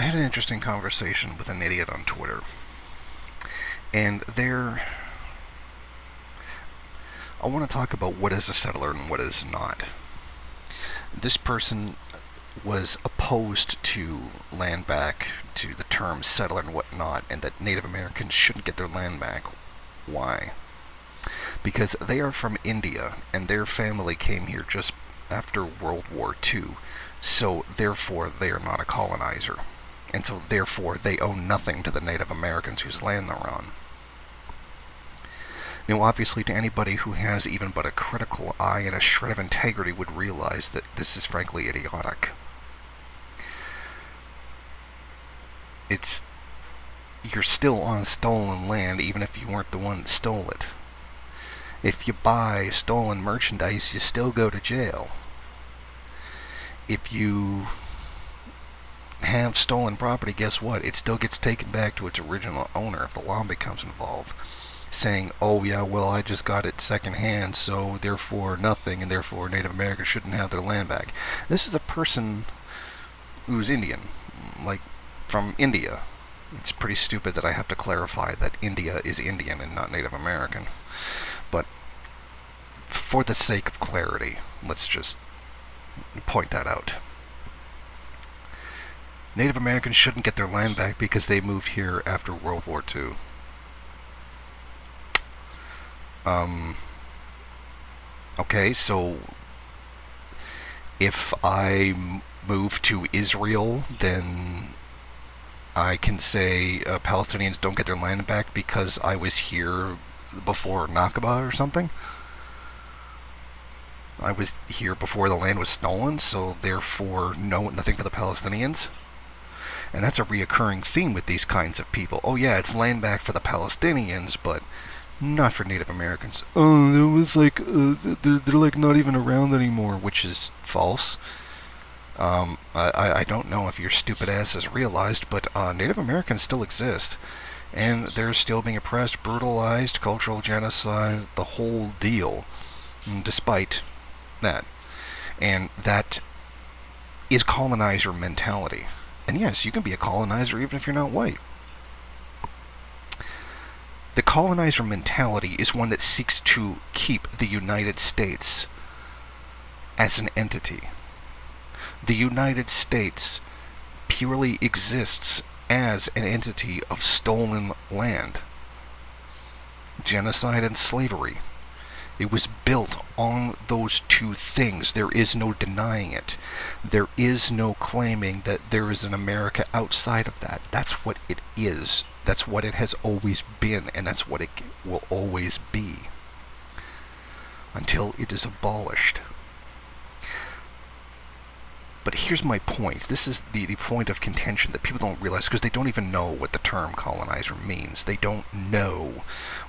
I had an interesting conversation with an idiot on Twitter, and I want to talk about what is a settler and what is not. This person was opposed to land back, to the term settler and whatnot, and that Native Americans shouldn't get their land back. Why? Because they are from India, and their family came here just after World War II, so therefore they are not a colonizer. And so therefore they owe nothing to the Native Americans whose land they're on. Now, obviously, to anybody who has even but a critical eye and a shred of integrity would realize that this is frankly idiotic. You're still on stolen land even if you weren't the one that stole it. If you buy stolen merchandise, you still go to jail. If you have stolen property, guess what? It still gets taken back to its original owner if the law becomes involved. Saying, oh yeah, well, I just got it secondhand, so therefore nothing, and therefore Native Americans shouldn't have their land back. This is a person who's Indian, like from India. It's pretty stupid that I have to clarify that India is Indian and not Native American. But for the sake of clarity, let's just point that out. Native Americans shouldn't get their land back because they moved here after World War II. Okay, so if I move to Israel, then I can say Palestinians don't get their land back because I was here before Nakba or something? I was here before the land was stolen, so therefore nothing for the Palestinians? And that's a reoccurring theme with these kinds of people. Oh yeah, it's land back for the Palestinians, but not for Native Americans. Oh, it was like, they're like not even around anymore, which is false. I don't know if your stupid ass has realized, but Native Americans still exist. And they're still being oppressed, brutalized, cultural genocide, the whole deal. Despite that. And that is colonizer mentality. And yes, you can be a colonizer even if you're not white. The colonizer mentality is one that seeks to keep the United States as an entity. The United States purely exists as an entity of stolen land. Genocide and slavery. It was built on those two things. There is no denying it. There is no claiming that there is an America outside of that. That's what it is. That's what it has always been, and that's what it will always be. Until it is abolished. But here's my point. This is the point of contention that people don't realize because they don't even know what the term colonizer means. They don't know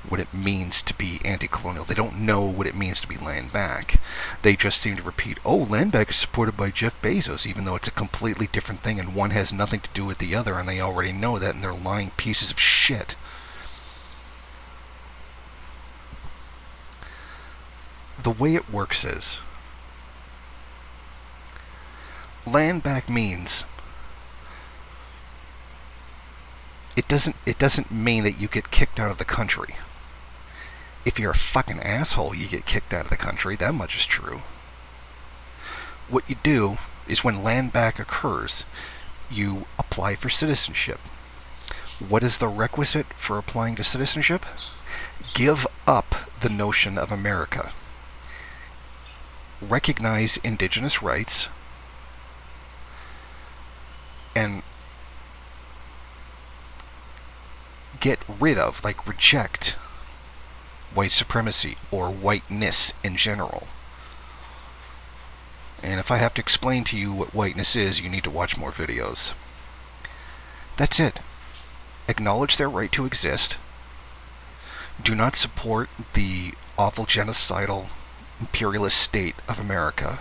what it means to be anti-colonial. They don't know what it means to be land back. They just seem to repeat, oh, land back is supported by Jeff Bezos, even though it's a completely different thing and one has nothing to do with the other, and they already know that, and they're lying pieces of shit. The way it works is, land back means it doesn't mean that you get kicked out of the country. If you're a fucking asshole, you get kicked out of the country. That much is true. What you do is when land back occurs, you apply for citizenship. What is the requisite for applying to citizenship? Give up the notion of America. Recognize indigenous rights and get rid of, like reject, white supremacy or whiteness in general. And if I have to explain to you what whiteness is, you need to watch more videos. That's it. Acknowledge their right to exist. Do not support the awful genocidal imperialist state of America.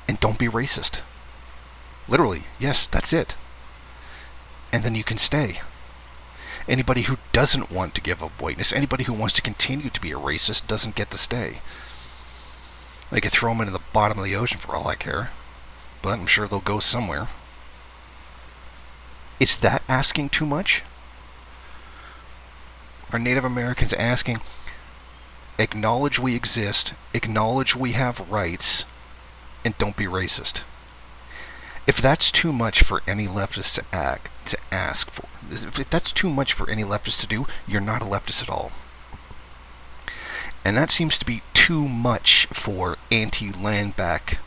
And don't be racist. Literally, yes, that's it. And then you can stay. Anybody who doesn't want to give up whiteness, anybody who wants to continue to be a racist, doesn't get to stay. They could throw them into the bottom of the ocean for all I care. But I'm sure they'll go somewhere. Is that asking too much? Are Native Americans asking, acknowledge we exist, acknowledge we have rights, and don't be racist? If that's too much for any leftist to ask for, if that's too much for any leftist to do, you're not a leftist at all. And that seems to be too much for anti-land back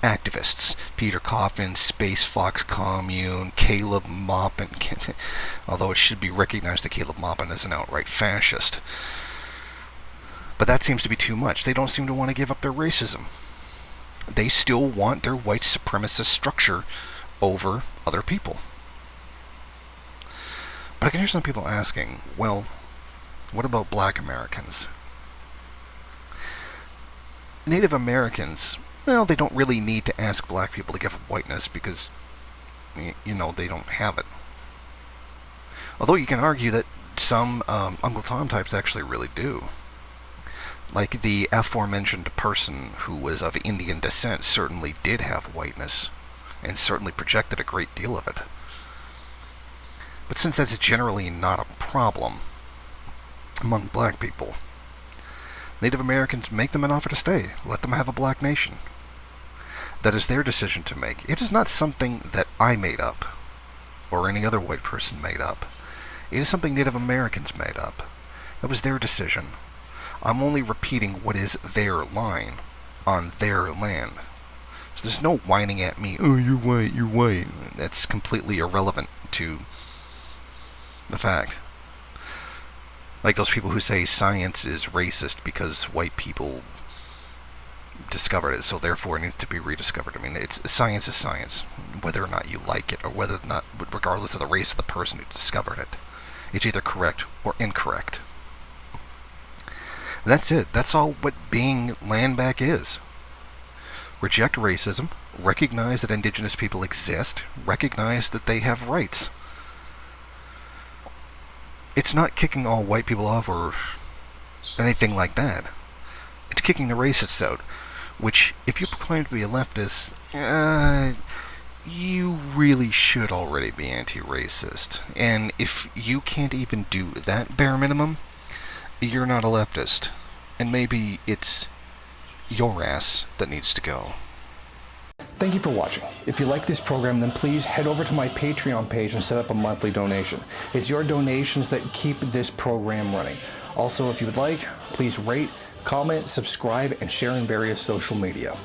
activists. Peter Coffin, Space Fox Commune, Caleb Maupin. Although it should be recognized that Caleb Maupin is an outright fascist. But that seems to be too much. They don't seem to want to give up their racism. They still want their white supremacist structure over other people. But I can hear some people asking, well, what about black Americans? Native Americans, well, they don't really need to ask black people to give up whiteness because, they don't have it. Although you can argue that some Uncle Tom types actually really do. Like the aforementioned person who was of Indian descent certainly did have whiteness, and certainly projected a great deal of it. But since that's generally not a problem among black people, Native Americans make them an offer to stay. Let them have a black nation. That is their decision to make. It is not something that I made up, or any other white person made up. It is something Native Americans made up. That was their decision. I'm only repeating what is their line on their land. So there's no whining at me, oh, you're white, you're white. That's completely irrelevant to the fact. Like those people who say science is racist because white people discovered it, so therefore it needs to be rediscovered. I mean, science is science, whether or not you like it, or whether or not, regardless of the race of the person who discovered it. It's either correct or incorrect. And that's it. That's all what being land back is. Reject racism, recognize that indigenous people exist, recognize that they have rights. It's not kicking all white people off or anything like that. It's kicking the racists out, which, if you proclaim to be a leftist, you really should already be anti-racist. And if you can't even do that bare minimum, you're not a leftist. And maybe it's your ass that needs to go. Thank you for watching. If you like this program, then please head over to my Patreon page and set up a monthly donation. It's your donations that keep this program running. Also, if you would like, please rate, comment, subscribe, and share in various social media.